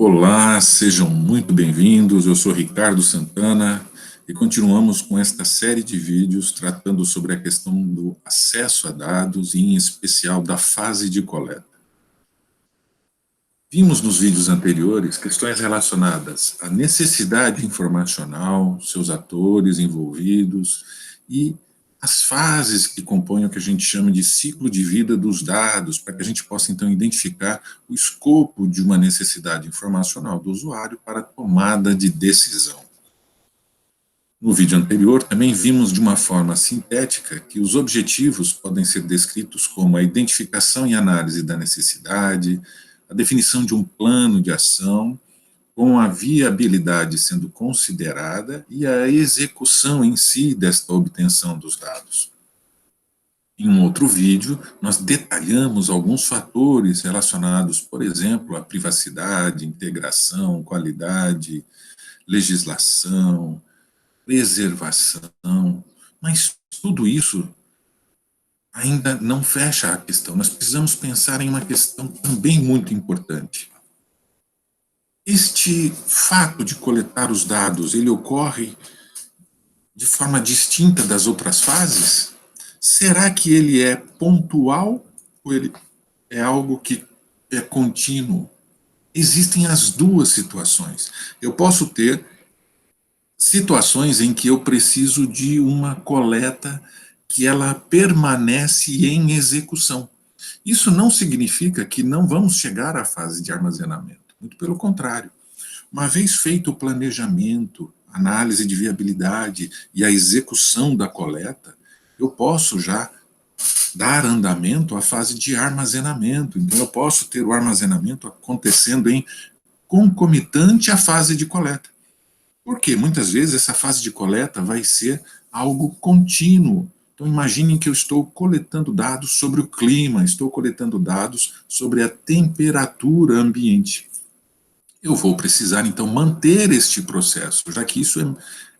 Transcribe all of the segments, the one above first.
Olá, sejam muito bem-vindos. Eu sou Ricardo Santana e continuamos com esta série de vídeos tratando sobre a questão do acesso a dados e, em especial, da fase de coleta. Vimos nos vídeos anteriores questões relacionadas à necessidade informacional, seus atores envolvidos e as fases que compõem o que a gente chama de ciclo de vida dos dados, para que a gente possa, então, identificar o escopo de uma necessidade informacional do usuário para a tomada de decisão. No vídeo anterior, também vimos de uma forma sintética que os objetivos podem ser descritos como a identificação e análise da necessidade, a definição de um plano de ação, com a viabilidade sendo considerada e a execução em si desta obtenção dos dados. Em um outro vídeo, nós detalhamos alguns fatores relacionados, por exemplo, à privacidade, integração, qualidade, legislação, preservação, mas tudo isso ainda não fecha a questão. Nós precisamos pensar em uma questão também muito importante. Este fato de coletar os dados, ele ocorre de forma distinta das outras fases? Será que ele é pontual ou ele é algo que é contínuo? Existem as duas situações. Eu posso ter situações em que eu preciso de uma coleta que ela permanece em execução. Isso não significa que não vamos chegar à fase de armazenamento. Muito pelo contrário. Uma vez feito o planejamento, análise de viabilidade e a execução da coleta, eu posso já dar andamento à fase de armazenamento. Então, eu posso ter o armazenamento acontecendo em concomitante à fase de coleta. Porque muitas vezes essa fase de coleta vai ser algo contínuo. Então, imaginem que eu estou coletando dados sobre o clima, estou coletando dados sobre a temperatura ambiente. Eu vou precisar, então, manter este processo, já que isso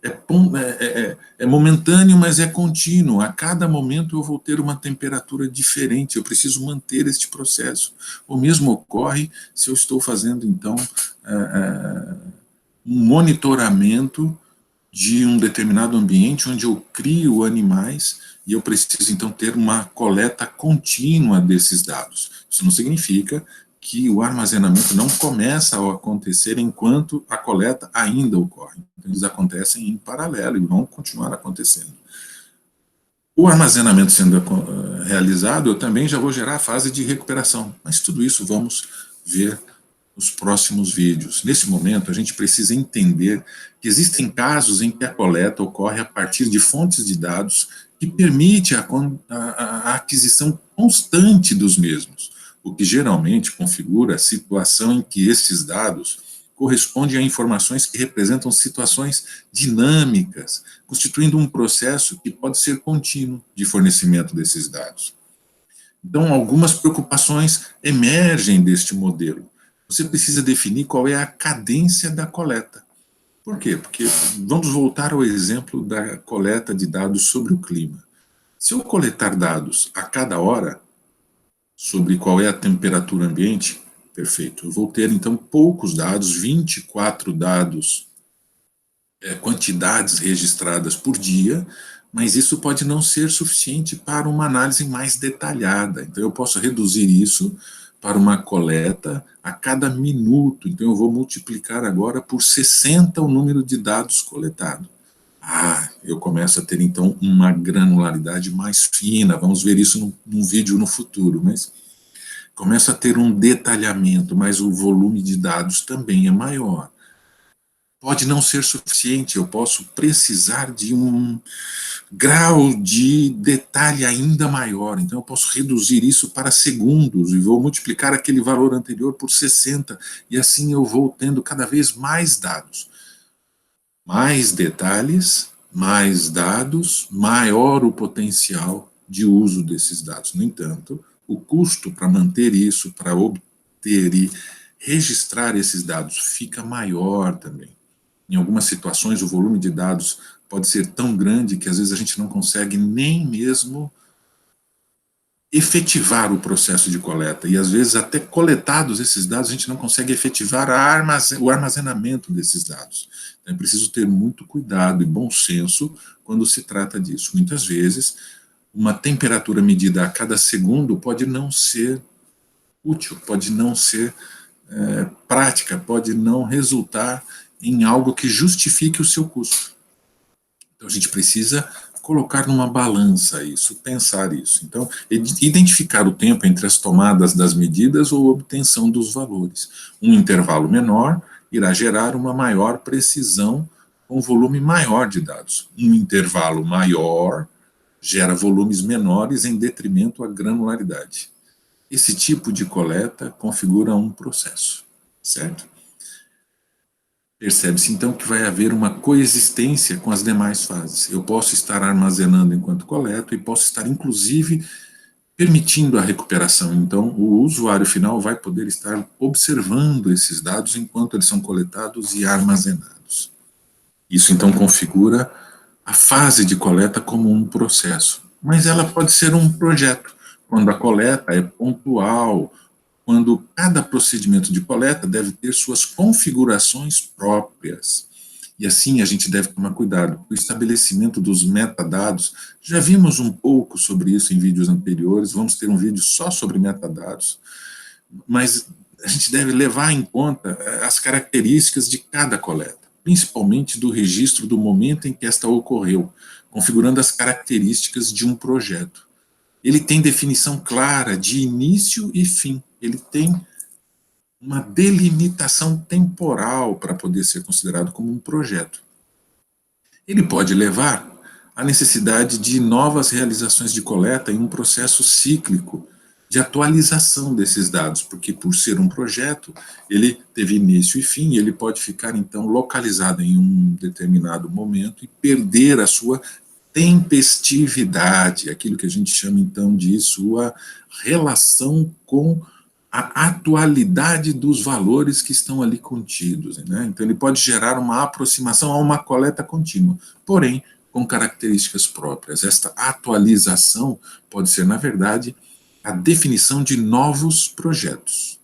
é momentâneo, mas é contínuo. A cada momento eu vou ter uma temperatura diferente, eu preciso manter este processo. O mesmo ocorre se eu estou fazendo, então, um monitoramento de um determinado ambiente onde eu crio animais e eu preciso, então, ter uma coleta contínua desses dados. Isso não significa que o armazenamento não começa a acontecer enquanto a coleta ainda ocorre. Então, eles acontecem em paralelo e vão continuar acontecendo. O armazenamento sendo realizado, eu também já vou gerar a fase de recuperação, mas tudo isso vamos ver nos próximos vídeos. Nesse momento, a gente precisa entender que existem casos em que a coleta ocorre a partir de fontes de dados que permite a aquisição constante dos mesmos, o que geralmente configura a situação em que esses dados correspondem a informações que representam situações dinâmicas, constituindo um processo que pode ser contínuo de fornecimento desses dados. Então, algumas preocupações emergem deste modelo. Você precisa definir qual é a cadência da coleta. Por quê? Porque vamos voltar ao exemplo da coleta de dados sobre o clima. Se eu coletar dados a cada hora sobre qual é a temperatura ambiente, perfeito. Eu vou ter, então, poucos dados, 24 dados, quantidades registradas por dia, mas isso pode não ser suficiente para uma análise mais detalhada. Então, eu posso reduzir isso para uma coleta a cada minuto. Então, eu vou multiplicar agora por 60 o número de dados coletados. Eu começo a ter, então, uma granularidade mais fina. Vamos ver isso num vídeo no futuro, mas começo a ter um detalhamento, mas o volume de dados também é maior. Pode não ser suficiente, eu posso precisar de um grau de detalhe ainda maior, então eu posso reduzir isso para segundos e vou multiplicar aquele valor anterior por 60, e assim eu vou tendo cada vez mais dados. Mais detalhes, mais dados, maior o potencial de uso desses dados. No entanto, o custo para manter isso, para obter e registrar esses dados fica maior também. Em algumas situações, o volume de dados pode ser tão grande que às vezes a gente não consegue nem mesmo efetivar o processo de coleta, e às vezes até coletados esses dados, a gente não consegue efetivar o armazenamento desses dados. Então é preciso ter muito cuidado e bom senso quando se trata disso. Muitas vezes, uma temperatura medida a cada segundo pode não ser útil, pode não ser prática, pode não resultar em algo que justifique o seu custo. Então a gente precisa colocar numa balança isso, pensar isso. Então, identificar o tempo entre as tomadas das medidas ou obtenção dos valores. Um intervalo menor irá gerar uma maior precisão com volume maior de dados. Um intervalo maior gera volumes menores em detrimento à granularidade. Esse tipo de coleta configura um processo, certo? Percebe-se então que vai haver uma coexistência com as demais fases. Eu posso estar armazenando enquanto coleto e posso estar, inclusive, permitindo a recuperação. Então, o usuário final vai poder estar observando esses dados enquanto eles são coletados e armazenados. Isso, então, configura a fase de coleta como um processo. Mas ela pode ser um projeto, quando a coleta é pontual, quando cada procedimento de coleta deve ter suas configurações próprias. E assim a gente deve tomar cuidado. O estabelecimento dos metadados, já vimos um pouco sobre isso em vídeos anteriores, vamos ter um vídeo só sobre metadados, mas a gente deve levar em conta as características de cada coleta, principalmente do registro do momento em que esta ocorreu, configurando as características de um projeto. Ele tem definição clara de início e fim. Ele tem uma delimitação temporal para poder ser considerado como um projeto. Ele pode levar à necessidade de novas realizações de coleta em um processo cíclico de atualização desses dados, porque por ser um projeto, ele teve início e fim, e ele pode ficar então localizado em um determinado momento e perder a sua tempestividade, aquilo que a gente chama então de sua relação com a atualidade dos valores que estão ali contidos, né? Então ele pode gerar uma aproximação a uma coleta contínua, porém com características próprias. Esta atualização pode ser, na verdade, a definição de novos projetos.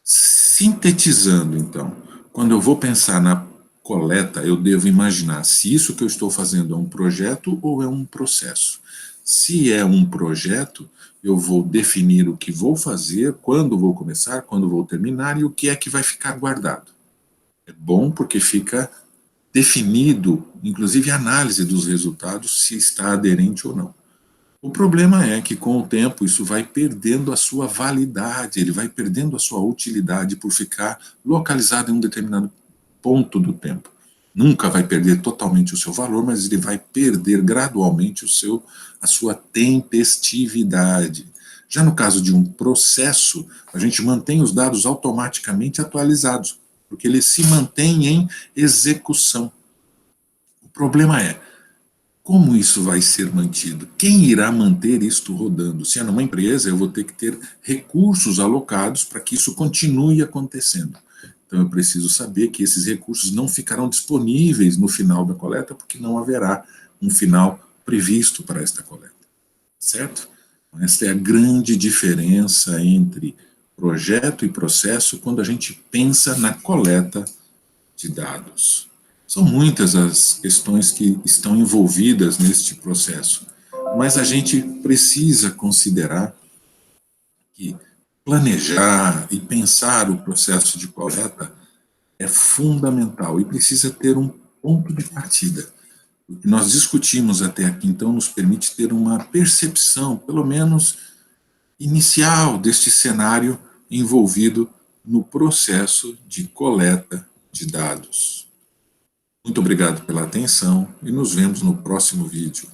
Sintetizando, então, quando eu vou pensar na coleta, eu devo imaginar se isso que eu estou fazendo é um projeto ou é um processo. Se é um projeto, eu vou definir o que vou fazer, quando vou começar, quando vou terminar e o que é que vai ficar guardado. É bom porque fica definido, inclusive a análise dos resultados, se está aderente ou não. O problema é que com o tempo isso vai perdendo a sua validade, ele vai perdendo a sua utilidade por ficar localizado em um determinado ponto do tempo. Nunca vai perder totalmente o seu valor, mas ele vai perder gradualmente a sua tempestividade. Já no caso de um processo, a gente mantém os dados automaticamente atualizados, porque ele se mantém em execução. O problema é, como isso vai ser mantido? Quem irá manter isto rodando? Se é numa empresa, eu vou ter que ter recursos alocados para que isso continue acontecendo. Então eu preciso saber que esses recursos não ficarão disponíveis no final da coleta, porque não haverá um final previsto para esta coleta. Certo? Esta é a grande diferença entre projeto e processo quando a gente pensa na coleta de dados. São muitas as questões que estão envolvidas neste processo, mas a gente precisa considerar que planejar e pensar o processo de coleta é fundamental e precisa ter um ponto de partida. O que nós discutimos até aqui, então, nos permite ter uma percepção, pelo menos inicial, deste cenário envolvido no processo de coleta de dados. Muito obrigado pela atenção e nos vemos no próximo vídeo.